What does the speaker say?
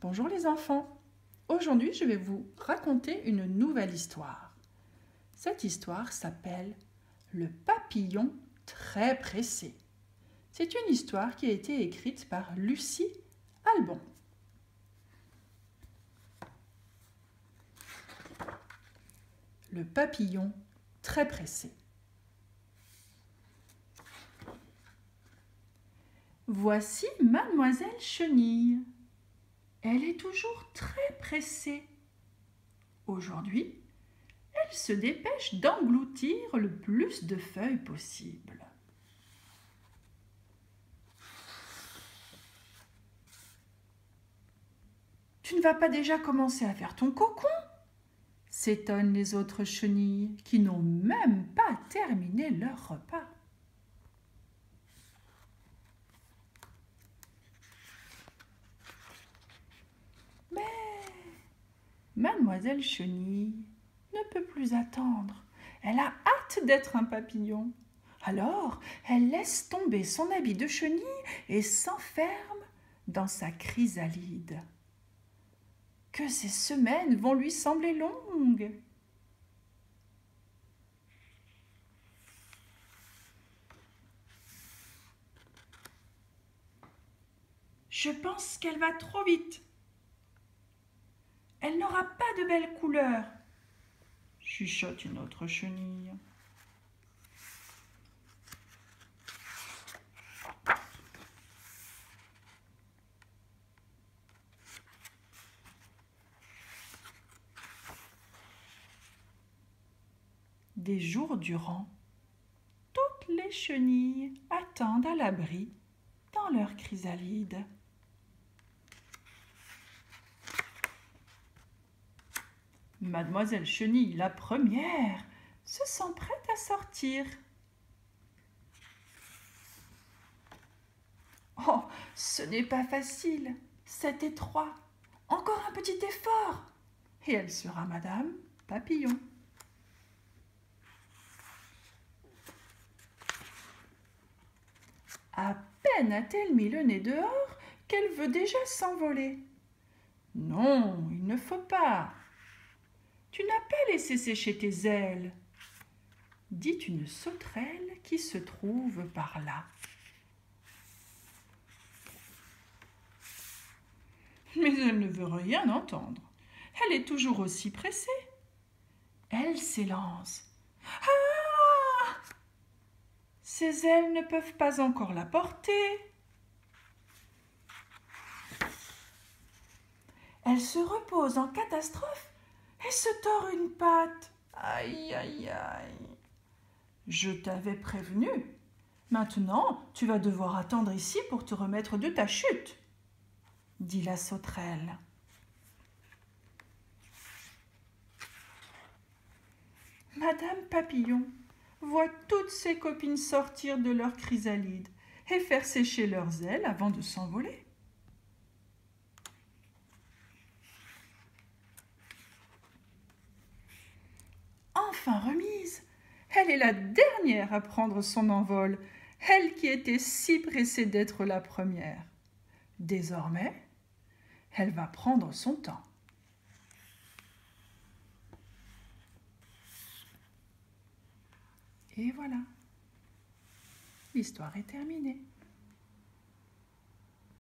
Bonjour les enfants. Aujourd'hui, je vais vous raconter une nouvelle histoire. Cette histoire s'appelle Le papillon très pressé. C'est une histoire qui a été écrite par Lucie Albon. Le papillon très pressé. Voici Mademoiselle Chenille. Elle est toujours très pressée. Aujourd'hui, elle se dépêche d'engloutir le plus de feuilles possible. Tu ne vas pas déjà commencer à faire ton cocon? S'étonnent les autres chenilles qui n'ont même pas terminé leur repas. Mais Mademoiselle Chenille ne peut plus attendre. Elle a hâte d'être un papillon. Alors, elle laisse tomber son habit de chenille et s'enferme dans sa chrysalide. Que ces semaines vont lui sembler longues. Je pense qu'elle va trop vite. Elle n'aura pas de belles couleurs, chuchote une autre chenille. Des jours durant, toutes les chenilles attendent à l'abri dans leur chrysalide. Mademoiselle Chenille, la première, se sent prête à sortir. Oh, ce n'est pas facile, c'est étroit. Encore un petit effort, et elle sera Madame Papillon. À peine a-t-elle mis le nez dehors qu'elle veut déjà s'envoler. Non, il ne faut pas. Tu n'as pas laissé sécher tes ailes, dit une sauterelle qui se trouve par là. Mais elle ne veut rien entendre. Elle est toujours aussi pressée. Elle s'élance. Ah! Ses ailes ne peuvent pas encore la porter. Elle se repose en catastrophe et se tord une patte. Aïe, aïe, aïe. Je t'avais prévenu. Maintenant, tu vas devoir attendre ici pour te remettre de ta chute, dit la sauterelle. Madame Papillon voit toutes ses copines sortir de leur chrysalide et faire sécher leurs ailes avant de s'envoler. Enfin remise, elle est la dernière à prendre son envol, elle qui était si pressée d'être la première. Désormais, elle va prendre son temps. Et voilà, l'histoire est terminée.